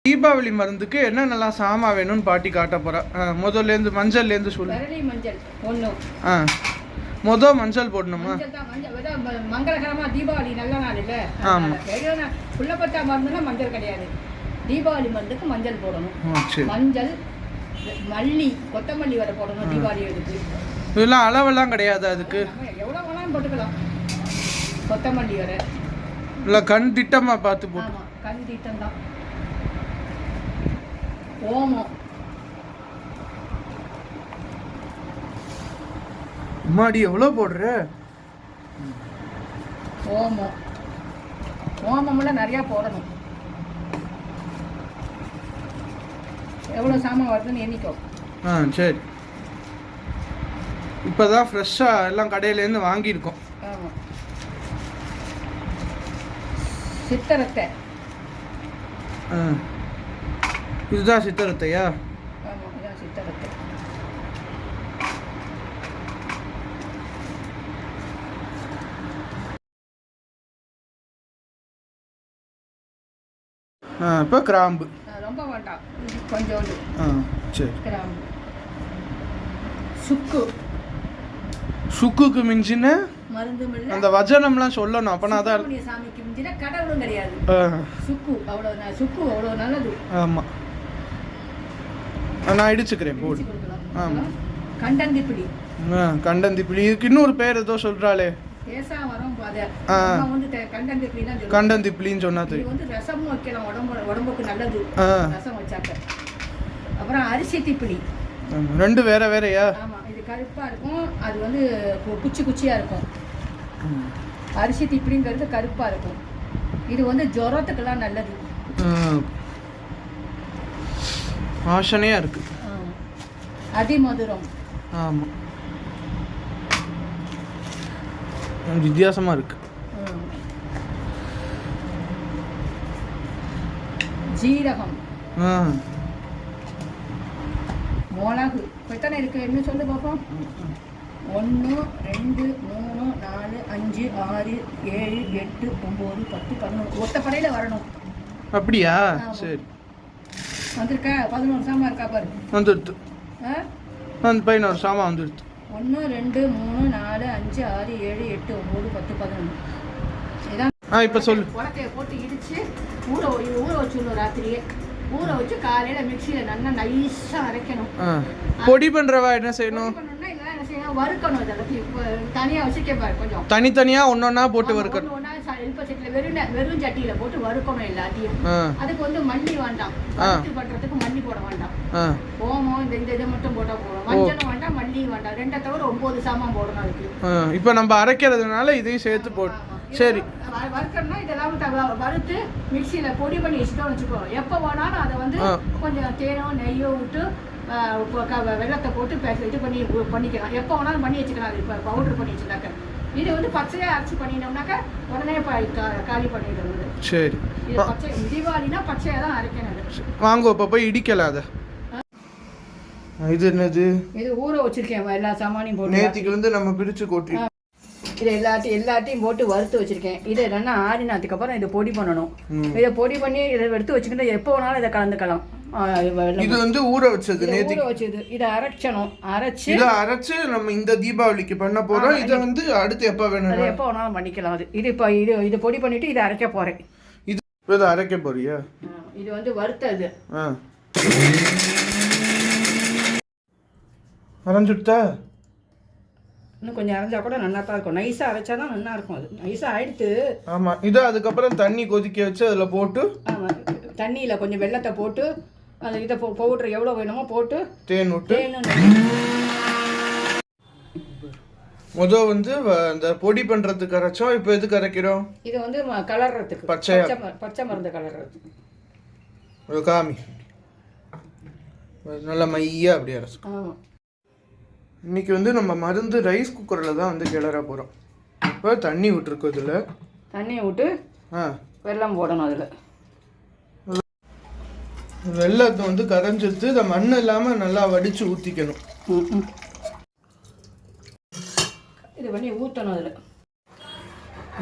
தீபாவளி மருந்துக்கு என்னென்னலாம் சாமான் வேணும்னு பாட்டி காட்ட போகிறேன். முதல்லேருந்து மஞ்சள்லேருந்து சொல்லு. மஞ்சள் ஒன்று. மஞ்சள் போடணுமா? மங்களகரமாக தீபாவளி நல்ல நாள் இல்லை. ஆமாம். புள்ளப்பட்டா மருந்துன்னா மஞ்சள் கிடையாது. தீபாவளி மருந்துக்கு மஞ்சள் போடணும். மஞ்சள், மல்லி, கொத்தமல்லி வரை போடணும் தீபாவளி எடுத்து. இதெல்லாம் அளவெல்லாம் கிடையாது அதுக்கு. எவ்வளோ வேணாலும் போட்டுக்கலாம். கொத்தமல்லி வரை இல்லை கண் திட்டமாக பார்த்து போட்டு. ஆமாம், கண் திட்டம் தான். ஓமம். அம்மாடி எவ்வளோ போடுற? ஓமம்லாம் நிறையா போடணும். எவ்வளோ சாமான் வருதுன்னு எண்ணிக்கோ. சரி. இப்போ தான் ஃப்ரெஷ்ஷாக எல்லாம் கடையிலேருந்து வாங்கியிருக்கோம். ஆமாம். சித்தரத்தை. இதுதான் சித்தரத்தையா? ஆமாம், இதுதான் சித்தரத்தை. இப்போ கிராம்பு. ரொம்ப வேண்டாம், கொஞ்சோண்டு. சரி. கிராம்பு. சுக்கு. சுக்குக்கு மிஞ்சின மருந்து அந்த வஜனம்லாம் சொல்லணும். அப்பனா தான் சாமிக்கு மிஞ்சின கடவுளும் கிடையாது. சுக்கு அவ்வளோ நல்லது. ஆமாம், நான் இடிச்சுக்கிறேன் போடு. ஆமாம். கண்டந்திப்பிடி. கண்டந்திப்பிடி. இதுக்கு இன்னொரு பேர் ஏதோ சொல்கிறாளே. கண்டந்திப்பிலின்னு சொன்னா தெரியும். ரசமும் வைக்கலாம், உடம்புக்கு நல்லது ரசம் வச்சாக்க. அப்புறம் அரிசி திப்பிலி. ரெண்டு வேற வேறயா? ஆமாம், இது கருப்பாக இருக்கும், அது வந்து குச்சி குச்சியாக இருக்கும். அரிசி திப்பிலிங்கிறது கருப்பாக இருக்கும். இது வந்து ஜுரத்துக்கெல்லாம் நல்லது. வாசனையாக இருக்கு. அதிமதுரம். ஆமாம், வித்தியாசமாக இருக்கு. ஜீரகம். மிளகு. எத்தனை இருக்கு என்ன சொல்லு பார்ப்போம். 1 2 3 4 5 6 7 8 9 10 11 ஒத்த படையில் வரணும். அப்படியா? சரி. வந்திருக்கா? 11 சாமான் இருக்கா பாரு. வந்துடுது. 11 சாமான் வந்துடுது. 1 2 3 4 5 6 7 8 9 10 11. இதான். இப்போ சொல்லு. உலக்கையை போட்டு இடித்து ஊற வச்சுடணும். ராத்திரியே ஊற வச்சு காலையில் மிக்சியில் நல்லா நைஸாக அரைக்கணும். பொடி பண்ணுறவா என்ன செய்யணும்? வறுக்கணும். இதெல்லாம் தனியாக வச்சுக்கேன். கொஞ்சம் தனித்தனியாக ஒன்றொன்னா போட்டு வறுக்கணும். ஒன்றா எல்பச்சட்டில் வெறும் சட்டியில் போட்டு வறுக்கணும் எல்லாத்தையும். அதுக்கு வந்து மல்லி வேண்டாம். பண்ணுறதுக்கு மல்லி போட வேண்டாம். ஓமம் இந்த இதை மட்டும் போட்டால் போடும். மஞ்சளும் வேண்டாம், மல்லியும் வேண்டாம். 2 தவிர 9 சாமான் போடணும் அதுக்கு. இப்போ நம்ம அரைக்கிறதுனால இதையும் சேர்த்து போட்டு. சரி. வறுக்கணும்னா இதெல்லாம் வறுத்து மிக்சியில் பொடி பண்ணி வச்சுட்டோம்னு வச்சுக்கோ. எப்போ வேணாலும் அதை வந்து கொஞ்சம் தேனோ நெய்யோ விட்டு வெள்ளத்தை போட்டு இது பண்ணிக்கலாம். எப்போ வேணாலும் பண்ணி வச்சுக்கலாம். அது இப்போ பவுடர் பண்ணி வச்சுட்டாக்க. இது வந்து பச்சையாக அரைச்சி பண்ணிட்டோம்னாக்கா உடனே காலி பண்ணிடுறது. சரி. இது பச்சை தீபாவளினா பச்சையாக தான் அரைக்கணும். வாங்க இப்போ போய் இடிக்கல. அதை இது என்னது? இது ஊற வச்சிருக்கேன். எல்லா சாமானையும் போட்டு நேற்றுக்கு வந்து நம்ம பிரித்து கொட்டி இதை எல்லாத்தையும் போட்டு வறுத்து வச்சிருக்கேன். இது என்னன்னா ஆறினதுக்கப்புறம் இதை பொடி பண்ணணும். இதை பொடி பண்ணி இதை எடுத்து வச்சுக்கிட்டு எப்போ வேணாலும் இதை கலந்துக்கலாம். இது வந்து ஊற வச்சது. ஊற வச்சது. இதை அரைச்சணும். அரைச்சு நம்ம இந்த தீபாவளிக்கு பண்ண போறோம். இதை வந்து அடுத்து எப்போ வேணும்? அது எப்போ வேணாலும் பண்ணிக்கலாம். அது இது இப்போ இது பொடி பண்ணிட்டு இதை அரைக்க போறேன். இது அரைக்க போறியா? இது வந்து வறுத்தது. அரைஞ்சுட்டா? இன்னும் கொஞ்சம் அரைஞ்சா கூட நல்லா தான் இருக்கும். நைஸாக அரைச்சா தான் நல்லா இருக்கும். அது நைஸாக ஆயிடுத்து. ஆமாம். இது அதுக்கப்புறம் தண்ணி கொதிக்க வச்சு அதில் போட்டு. ஆமாம், தண்ணியில் கொஞ்சம் வெள்ளத்தை போட்டு அந்த இதை பவுட்ரு எவ்வளோ வேணுமோ போட்டு தேன் வந்து அந்த பொடி பண்ணுறதுக்கு அரைச்சோம். இப்போ எதுக்கு அரைக்கிறோம்? இது வந்து கலர்றதுக்கு. பச்சை மருந்து கலர்றதுக்கு. காமி நல்லா மையா அப்படி அரைச்சு. ஆமாம். இன்னைக்கு வந்து நம்ம மருந்து ரைஸ் குக்கரில் தான் வந்து கிளற போகிறோம். இப்போ தண்ணி விட்டுருக்கோம். இதில் தண்ணியை விட்டு வெல்லம் போடணும். அதில் வெள்ளத்தை வந்து கரைஞ்சிட்டு இதை மண் இல்லாமல் நல்லா வடித்து ஊற்றிக்கணும். இது பண்ணி ஊற்றணும். அதில்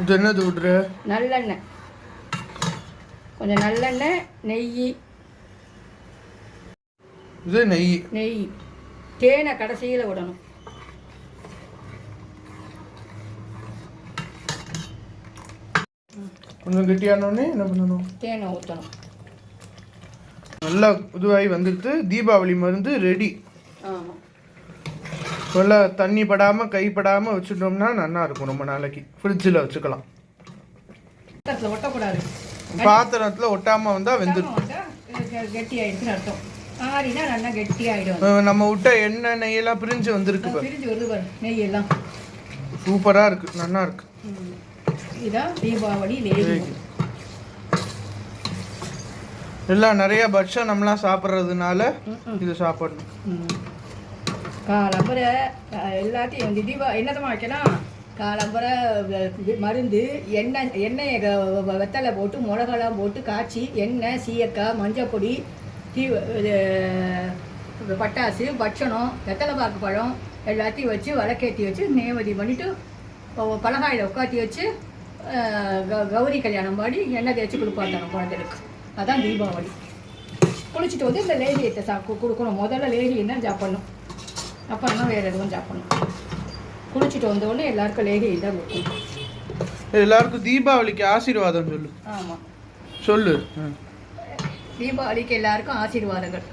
இது என்னது விட்ற? நல்லெண்ணெய். கொஞ்சம் நல்லெண்ணெய், நெய், இது நெய். நெய். தேனை கடைசியில் விடணும். கொஞ்சம் கெட்டியானோடனே என்ன பண்ணணும்? தேனை ஊற்றணும். நல்லா இதுவாகி வந்துடுது. தீபாவளி மருந்து ரெடி. ஆமாம். நல்லா தண்ணி படாமல் கைப்படாமல் வச்சுட்டோம்னா நல்லா இருக்கும். ரொம்ப நாளைக்கு ஃப்ரிட்ஜில் வச்சுக்கலாம். பாத்திரத்தில் ஒட்டக்கூடாது. பாத்திரத்தில் ஒட்டாமல் வந்தால் வெந்துடும். கெட்டி ஆயிடுச்சுன்னு அர்த்தம். ஆறினா நல்லா கெட்டி ஆகிடும். நம்ம விட்ட எண்ணெய் நெய்யெல்லாம் பிரிஞ்சு வந்திருக்கு. பிரிஞ்சு வருது பாரு நெய் எல்லாம். சூப்பராக இருக்குது, நல்லா இருக்கு. இதுதான் தீபாவளி லேகி. எல்லாம் நிறைய பட்சணம்லாம் சாப்பிட்றதுனால இது சாப்பிடணும். காலம்பரை எல்லாத்தையும் என்னதமாக வைக்கலாம். காலம்பரை மருந்து எண்ணெயை வெத்தலை போட்டு மிளகாலாம் போட்டு காய்ச்சி எண்ணெய் சீயக்காய் மஞ்சப்பொடி பட்டாசு பட்சணம் வெத்தலை பாக்கு பழம் எல்லாத்தையும் வச்சு விளக்கேற்றி வச்சு நேவதி பண்ணிவிட்டு பலகாயில் உட்காத்தி வச்சு கௌரி கல்யாணம் பாடி எண்ணெய் தேய்ச்சி கொடுப்பாத்தாங்க குழந்தைகளுக்கு. அதான் தீபாவளி. குளிச்சுட்டு வந்து இந்த லேகியத்தை கொடுக்கணும். முதல்ல லேகியம் தான் சாப்பிடணும். அப்புறம் தான் வேறு எதுவும் சாப்பிடணும். குளிச்சுட்டு வந்தோடனே எல்லாருக்கும் லேகியம் தான் கொடுக்கணும். எல்லாருக்கும் தீபாவளிக்கு ஆசீர்வாதம் சொல்லு. ஆமாம் சொல்லு. தீபாவளிக்கு எல்லாருக்கும் ஆசீர்வாதங்கள்.